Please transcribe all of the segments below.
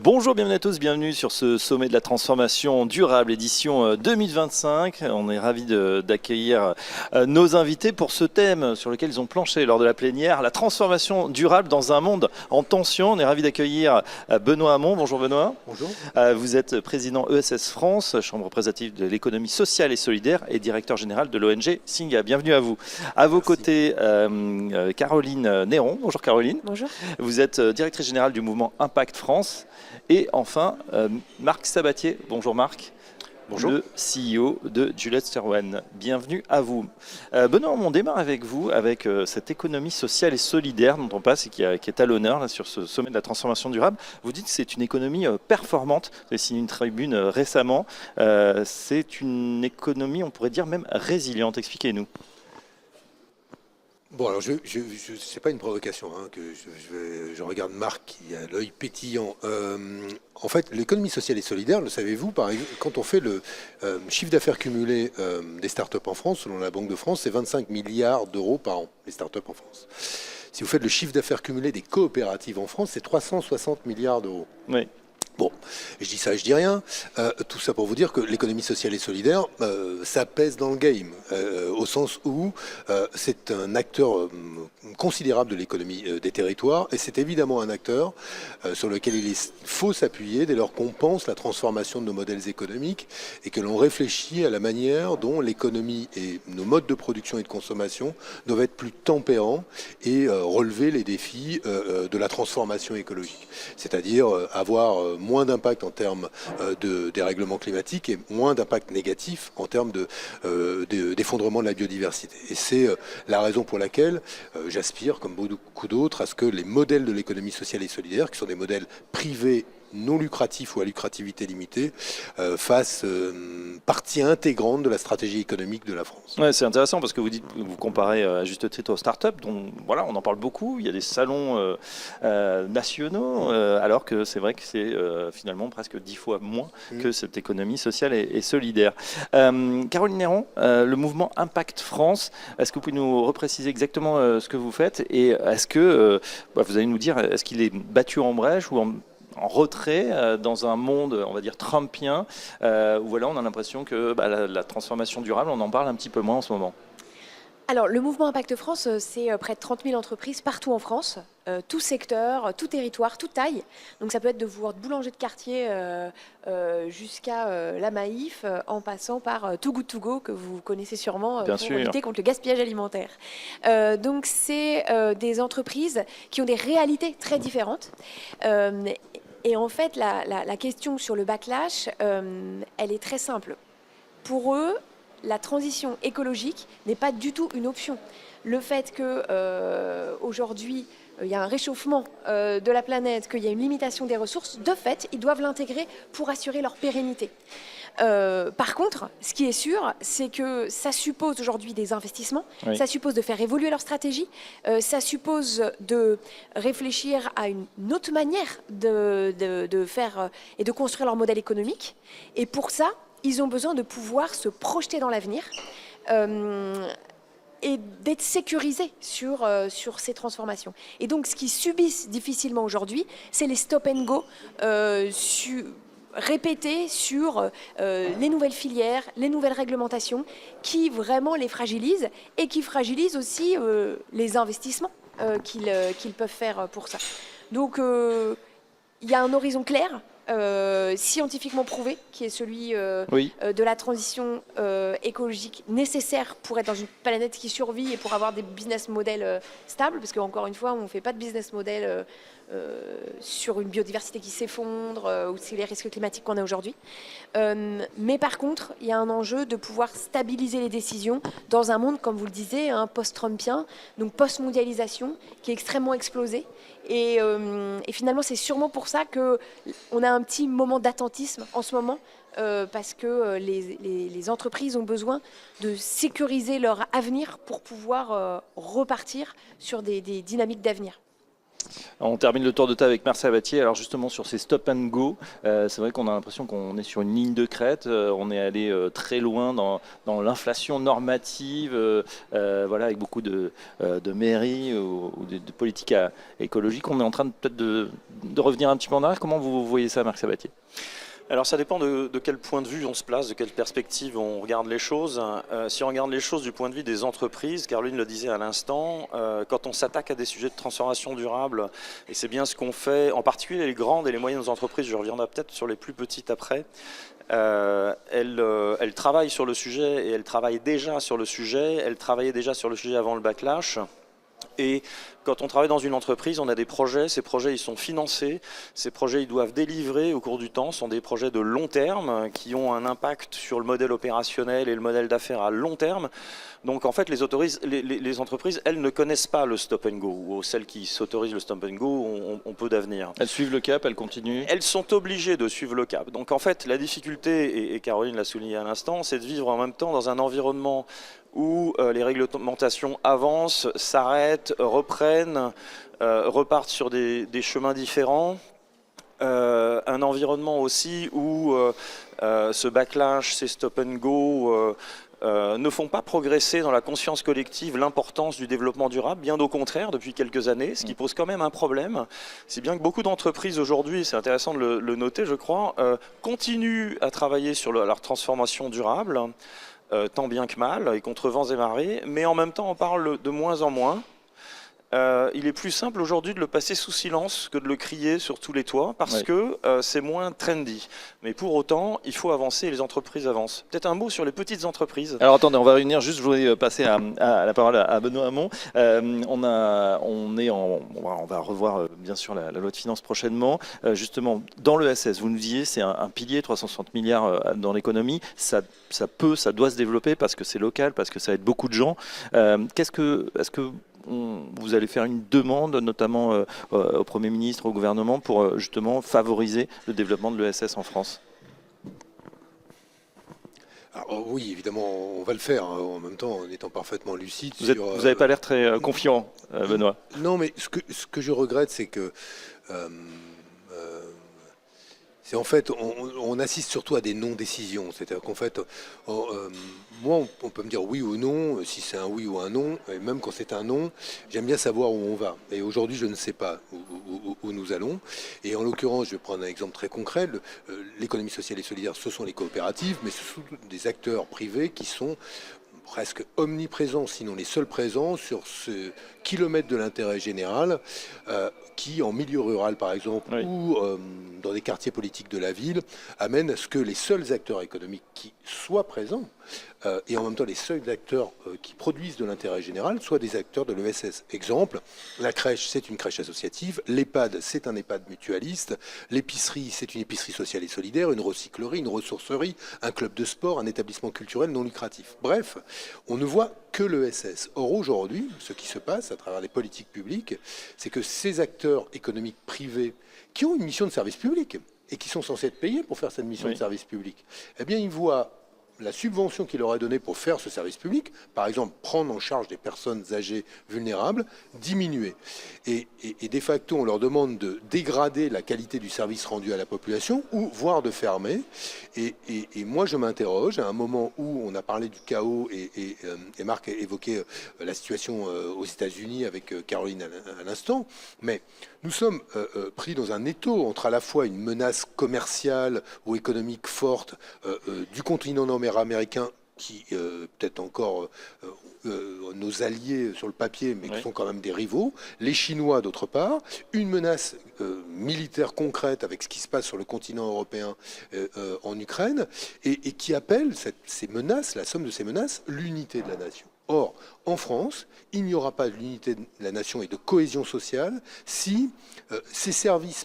Bonjour, bienvenue à tous, bienvenue sur ce sommet de la transformation durable édition 2025. On est ravis d'accueillir nos invités pour ce thème sur lequel ils ont planché lors de la plénière, la transformation durable dans un monde en tension. On est ravis d'accueillir Benoît Hamon. Bonjour Benoît. Bonjour. Vous êtes président ESS France, chambre représentative de l'économie sociale et solidaire et directeur général de l'ONG Singa. Bienvenue à vous. À vos côtés, Caroline Néron. Bonjour Caroline. Bonjour. Vous êtes directrice générale du mouvement Impact France. Et enfin, Marc Sabatier. Bonjour Marc. Bonjour. Le CEO de Juliette Sterwan. Bienvenue à vous. Benoît, on démarre avec vous, avec cette économie sociale et solidaire dont on passe et qui est à l'honneur là, sur ce sommet de la transformation durable. Vous dites que c'est une économie performante. Vous avez signé une tribune récemment. C'est une économie, on pourrait dire même résiliente. Expliquez-nous. Bon, alors, c'est pas une provocation, hein, que je regarde Marc qui a l'œil pétillant. En fait, l'économie sociale et solidaire, le savez-vous, par exemple, quand on fait le chiffre d'affaires cumulé des startups en France, selon la Banque de France, c'est 25 milliards d'euros par an, les startups en France. Si vous faites le chiffre d'affaires cumulé des coopératives en France, c'est 360 milliards d'euros. Oui. Bon, je dis ça, je dis rien. Tout ça pour vous dire que l'économie sociale et solidaire, ça pèse dans le game, au sens où c'est un acteur considérable de l'économie des territoires, et c'est évidemment un acteur sur lequel il faut s'appuyer dès lors qu'on pense la transformation de nos modèles économiques et que l'on réfléchit à la manière dont l'économie et nos modes de production et de consommation doivent être plus tempérants et relever les défis de la transformation écologique. C'est-à-dire avoir moins d'impact en termes de dérèglement climatique et moins d'impact négatif en termes d'effondrement de la biodiversité. Et c'est la raison pour laquelle j'aspire, comme beaucoup d'autres, à ce que les modèles de l'économie sociale et solidaire, qui sont des modèles privés non lucratifs ou à lucrativité limitée, fassent partie intégrante de la stratégie économique de la France. Ouais, c'est intéressant parce que vous comparez à juste titre aux startups, dont voilà, on en parle beaucoup. Il y a des salons nationaux, alors que c'est vrai que c'est finalement presque 10 fois moins que cette économie sociale et solidaire. Caroline Néron, le mouvement Impact France, est-ce que vous pouvez nous repréciser exactement ce que vous faites et est-ce que, vous allez nous dire, est-ce qu'il est battu en brèche ou en retrait dans un monde, on va dire, trumpien, où voilà, on a l'impression que la transformation durable, on en parle un petit peu moins en ce moment. Alors, le mouvement Impact France, c'est près de 30 000 entreprises partout en France, tout secteur, tout territoire, toute taille. Donc ça peut être de votre boulanger de quartier jusqu'à la Maïf, en passant par Too Good To Go, que vous connaissez sûrement, pour lutter contre le gaspillage alimentaire. Donc c'est des entreprises qui ont des réalités très différentes. Et en fait, la question sur le backlash, elle est très simple. Pour eux, la transition écologique n'est pas du tout une option. Le fait qu'aujourd'hui, il y a un réchauffement de la planète, qu'il y a une limitation des ressources, de fait, ils doivent l'intégrer pour assurer leur pérennité. Par contre, ce qui est sûr, c'est que ça suppose aujourd'hui des investissements, oui. Ça suppose de faire évoluer leur stratégie, ça suppose de réfléchir à une autre manière de faire et de construire leur modèle économique. Et pour ça, ils ont besoin de pouvoir se projeter dans l'avenir et d'être sécurisés sur ces transformations. Et donc, ce qu'ils subissent difficilement aujourd'hui, c'est les stop and go répétés sur les nouvelles filières, les nouvelles réglementations qui vraiment les fragilisent et qui fragilisent aussi les investissements qu'ils peuvent faire pour ça. Donc, il y a un horizon clair, scientifiquement prouvé, qui est celui de la transition écologique nécessaire pour être dans une planète qui survit et pour avoir des business models stables, parce qu'encore une fois, on ne fait pas de business model sur une biodiversité qui s'effondre ou sur les risques climatiques qu'on a aujourd'hui. Mais par contre, il y a un enjeu de pouvoir stabiliser les décisions dans un monde, comme vous le disiez, post-trumpien, donc post-mondialisation, qui est extrêmement explosé. Et finalement, c'est sûrement pour ça qu'on a un petit moment d'attentisme en ce moment, parce que les entreprises ont besoin de sécuriser leur avenir pour pouvoir repartir sur des dynamiques d'avenir. On termine le tour de table avec Marc Sabatier. Alors justement sur ces stop and go, c'est vrai qu'on a l'impression qu'on est sur une ligne de crête. On est allé très loin dans l'inflation normative, voilà, avec beaucoup de mairies ou de politiques écologiques. On est en train peut-être de revenir un petit peu en arrière. Comment vous voyez ça, Marc Sabatier ? Alors ça dépend de quel point de vue on se place, de quelle perspective on regarde les choses. Si on regarde les choses du point de vue des entreprises, Caroline le disait à l'instant, quand on s'attaque à des sujets de transformation durable, et c'est bien ce qu'on fait, en particulier les grandes et les moyennes entreprises, je reviendrai peut-être sur les plus petites après, elles travaillent sur le sujet et elles travaillent déjà sur le sujet, elles travaillaient déjà sur le sujet avant le backlash. Et quand on travaille dans une entreprise, on a des projets, ces projets ils sont financés, ces projets ils doivent délivrer au cours du temps, ce sont des projets de long terme qui ont un impact sur le modèle opérationnel et le modèle d'affaires à long terme. Donc en fait les entreprises, elles ne connaissent pas le stop and go, ou celles qui s'autorisent le stop and go ont peu d'avenir. Elles suivent le cap, elles continuent. Elles sont obligées de suivre le cap. Donc en fait la difficulté, et Caroline l'a souligné à l'instant, c'est de vivre en même temps dans un environnement où les réglementations avancent, s'arrêtent, reprennent, repartent sur des chemins différents. Un environnement aussi où ce backlash, ces stop and go ne font pas progresser dans la conscience collective l'importance du développement durable, bien au contraire depuis quelques années, ce qui pose quand même un problème. C'est bien que beaucoup d'entreprises aujourd'hui, c'est intéressant de le noter je crois, continuent à travailler sur leur transformation durable, tant bien que mal, et contre vents et marées, mais en même temps on parle de moins en moins. Il est plus simple aujourd'hui de le passer sous silence que de le crier sur tous les toits, parce que c'est moins trendy. Mais pour autant, il faut avancer et les entreprises avancent. Peut-être un mot sur les petites entreprises. Alors attendez, on va réunir, juste je voulais passer à la parole à Benoît Hamon. On va revoir bien sûr la loi de finances prochainement. Justement, dans l'ESS, vous nous disiez c'est un pilier, 360 milliards dans l'économie. Ça doit se développer parce que c'est local, parce que ça aide beaucoup de gens. Est-ce que vous allez faire une demande, notamment au Premier ministre, au gouvernement, pour justement favoriser le développement de l'ESS en France ? Alors, oui, évidemment, on va le faire, hein, en même temps en étant parfaitement lucide. Vous n'avez pas l'air très confiant, Benoît. Non, mais ce que je regrette, c'est que c'est en fait, on assiste surtout à des non-décisions. C'est-à-dire qu'en fait, moi, on peut me dire oui ou non, si c'est un oui ou un non, et même quand c'est un non, j'aime bien savoir où on va. Et aujourd'hui, je ne sais pas où nous allons. Et en l'occurrence, je vais prendre un exemple très concret. L'économie sociale et solidaire, ce sont les coopératives, mais ce sont des acteurs privés qui sont presque omniprésents, sinon les seuls présents sur ce kilomètre de l'intérêt général qui, en milieu rural par exemple, ou dans des quartiers politiques de la ville, amène à ce que les seuls acteurs économiques qui soient présents et en même temps les seuls acteurs qui produisent de l'intérêt général soient des acteurs de l'ESS. Exemple, la crèche, c'est une crèche associative, l'EHPAD, c'est un EHPAD mutualiste, l'épicerie, c'est une épicerie sociale et solidaire, une recyclerie, une ressourcerie, un club de sport, un établissement culturel non lucratif. Bref, on ne voit que l'ESS. Or aujourd'hui, ce qui se passe à travers les politiques publiques, c'est que ces acteurs économiques privés qui ont une mission de service public et qui sont censés être payés pour faire cette mission de service public, eh bien ils voient la subvention qu'il leur est donnée pour faire ce service public, par exemple prendre en charge des personnes âgées vulnérables, diminuer. Et de facto, on leur demande de dégrader la qualité du service rendu à la population, ou voire de fermer. Et moi, je m'interroge, à un moment où on a parlé du chaos, et Marc a évoqué la situation aux États-Unis avec Caroline à l'instant, mais nous sommes pris dans un étau entre à la fois une menace commerciale ou économique forte du continent nord-américain qui peut-être encore nos alliés sur le papier, mais qui sont quand même des rivaux, les Chinois d'autre part, une menace militaire concrète avec ce qui se passe sur le continent européen en Ukraine, et qui appelle ces menaces, la somme de ces menaces, l'unité de la nation. Or, en France, il n'y aura pas d'unité de la nation et de cohésion sociale si ces services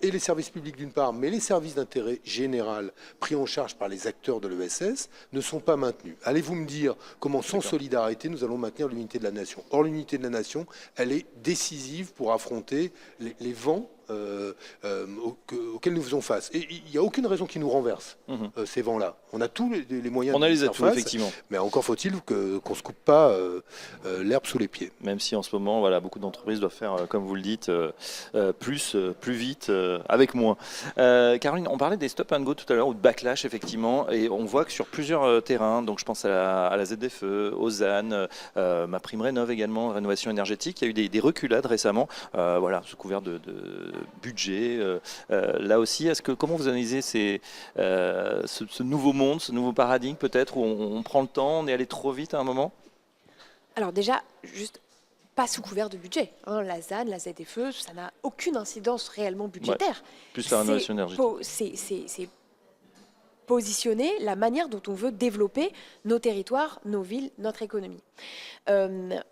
et les services publics d'une part, mais les services d'intérêt général pris en charge par les acteurs de l'ESS ne sont pas maintenus. Allez-vous me dire comment, sans solidarité, nous allons maintenir l'unité de la nation? Or, l'unité de la nation, elle est décisive pour affronter les vents auxquels nous faisons face. Et il n'y a aucune raison qui nous renverse ces vents-là. On a tous les moyens On a de les faire atouts, face, effectivement. mais encore faut-il qu'on ne se coupe pas l'herbe sous les pieds. Même si en ce moment, voilà, beaucoup d'entreprises doivent faire, comme vous le dites, plus vite, avec moins. Caroline, on parlait des stop and go tout à l'heure, ou de backlash, effectivement, et on voit que sur plusieurs terrains, donc je pense à la ZFE, au ZAN, ma prime rénov également, rénovation énergétique, il y a eu des reculades récemment, voilà, sous couvert de budget. Là aussi, comment vous analysez ce nouveau monde, ce nouveau paradigme peut-être, où on prend le temps, on est allé trop vite à un moment? Alors déjà, juste pas sous couvert de budget. La ZAN, la ZFE, ça n'a aucune incidence réellement budgétaire. Plus la rénovation énergétique. C'est positionner la manière dont on veut développer nos territoires, nos villes, notre économie.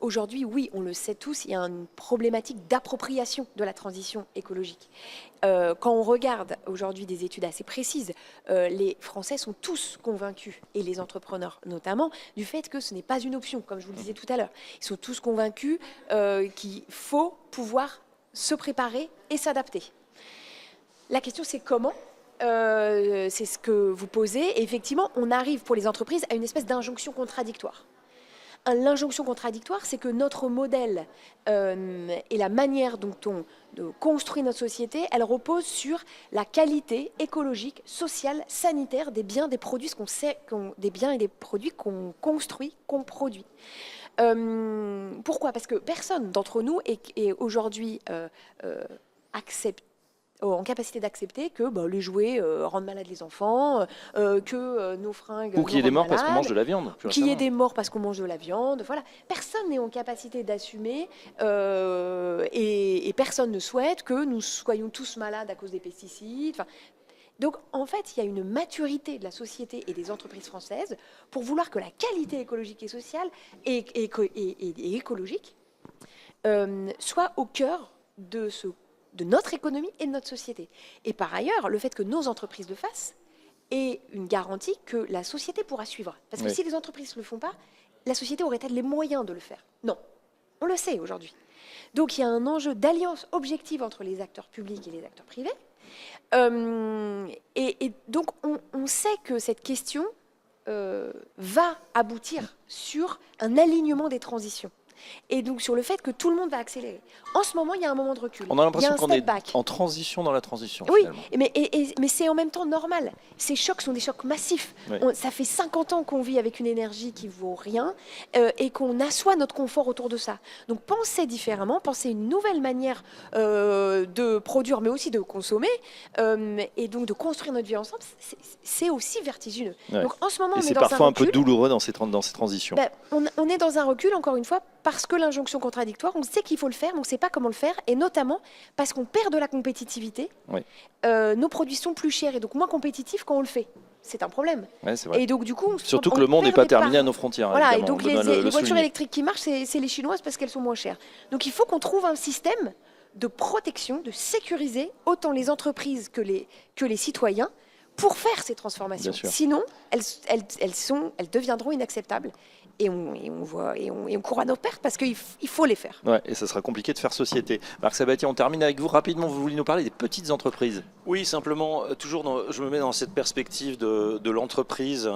Aujourd'hui, oui, on le sait tous, il y a une problématique d'appropriation de la transition écologique. Quand on regarde aujourd'hui des études assez précises, les Français sont tous convaincus, et les entrepreneurs notamment, du fait que ce n'est pas une option, comme je vous le disais tout à l'heure. Ils sont tous convaincus qu'il faut pouvoir se préparer et s'adapter. La question, c'est comment ? C'est ce que vous posez. Et effectivement, on arrive pour les entreprises à une espèce d'injonction contradictoire. L'injonction contradictoire, c'est que notre modèle et la manière dont on construit notre société, elle repose sur la qualité écologique, sociale, sanitaire des biens, des produits, des biens et des produits qu'on construit, qu'on produit. Pourquoi ? Parce que personne d'entre nous est aujourd'hui en capacité d'accepter que les jouets rendent malades les enfants, que nos fringues ou qu'il y ait des morts parce qu'on mange de la viande. Qu'il y ait des morts parce qu'on mange de la viande. Voilà. Personne n'est en capacité d'assumer et personne ne souhaite que nous soyons tous malades à cause des pesticides. Enfin, donc, en fait, il y a une maturité de la société et des entreprises françaises pour vouloir que la qualité écologique et sociale et écologique soit au cœur de notre économie et de notre société. Et par ailleurs, le fait que nos entreprises le fassent est une garantie que la société pourra suivre. Parce que si les entreprises ne le font pas, la société aurait-elle les moyens de le faire? Non. On le sait aujourd'hui. Donc il y a un enjeu d'alliance objective entre les acteurs publics et les acteurs privés. Et donc on sait que cette question va aboutir sur un alignement des transitions. Et donc sur le fait que tout le monde va accélérer. En ce moment, il y a un moment de recul. On a l'impression qu'on est back. en transition dans la transition. Oui, finalement. mais c'est en même temps normal. Ces chocs sont des chocs massifs. Oui. Ça fait 50 ans qu'on vit avec une énergie qui vaut rien et qu'on assoit notre confort autour de ça. Donc pensez différemment, pensez une nouvelle manière de produire, mais aussi de consommer et donc de construire notre vie ensemble. C'est aussi vertigineux. Ouais. Donc en ce moment, et on est c'est dans un parfois un recul. peu douloureux dans ces transitions. On est dans un recul, encore une fois, parce que l'injonction contradictoire, on sait qu'il faut le faire, mais on ne sait pas comment le faire, et notamment parce qu'on perd de la compétitivité. Oui. Nos produits sont plus chers et donc moins compétitifs quand on le fait. C'est un problème. Ouais, c'est vrai. Et donc du coup, Surtout que le monde n'est pas terminé à nos frontières. Voilà, et évidemment, donc on doit les le voitures souligner. électriques qui marchent, c'est les chinoises parce qu'elles sont moins chères. Donc il faut qu'on trouve un système de protection, de sécuriser autant les entreprises que les citoyens pour faire ces transformations. Bien sûr. Sinon, elles deviendront inacceptables. Et on court à nos pertes parce qu'il faut les faire. Ouais, et ça sera compliqué de faire société. Marc Sabatier, on termine avec vous rapidement. Vous vouliez nous parler des petites entreprises. Oui, simplement, je me mets dans cette perspective de l'entreprise.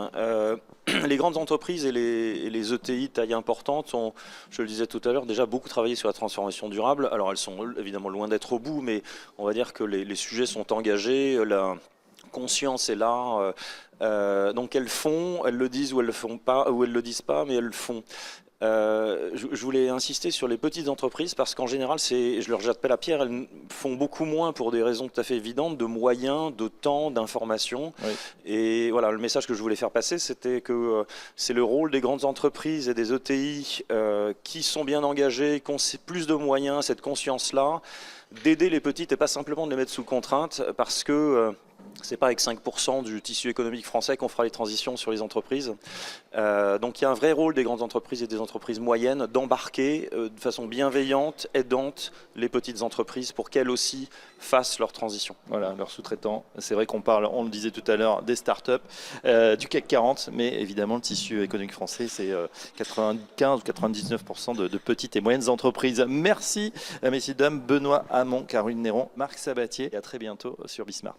Les grandes entreprises et les ETI de taille importante ont, je le disais tout à l'heure, déjà beaucoup travaillé sur la transformation durable. Alors elles sont évidemment loin d'être au bout, mais on va dire que les sujets sont engagés, la conscience est là. Donc elles font, elles le disent ou elles le font pas, ou elles le disent pas, mais elles le font. Je voulais insister sur les petites entreprises parce qu'en général, je leur jette pas la pierre, elles font beaucoup moins pour des raisons tout à fait évidentes, de moyens, de temps, d'information. Oui. Et voilà, le message que je voulais faire passer, c'était que c'est le rôle des grandes entreprises et des ETI qui sont bien engagées, qui ont plus de moyens, cette conscience-là, d'aider les petites et pas simplement de les mettre sous contrainte parce que C'est pas avec 5% du tissu économique français qu'on fera les transitions sur les entreprises. Donc il y a un vrai rôle des grandes entreprises et des entreprises moyennes d'embarquer de façon bienveillante, aidante les petites entreprises pour qu'elles aussi fassent leur transition. Voilà, leurs sous-traitants. C'est vrai qu'on parle, on le disait tout à l'heure, des startups, du CAC 40, mais évidemment le tissu économique français, c'est 95 ou 99% de petites et moyennes entreprises. Merci, messieurs, dames, Benoît Hamon, Caroline Néron, Marc Sabatier, et à très bientôt sur Bismart.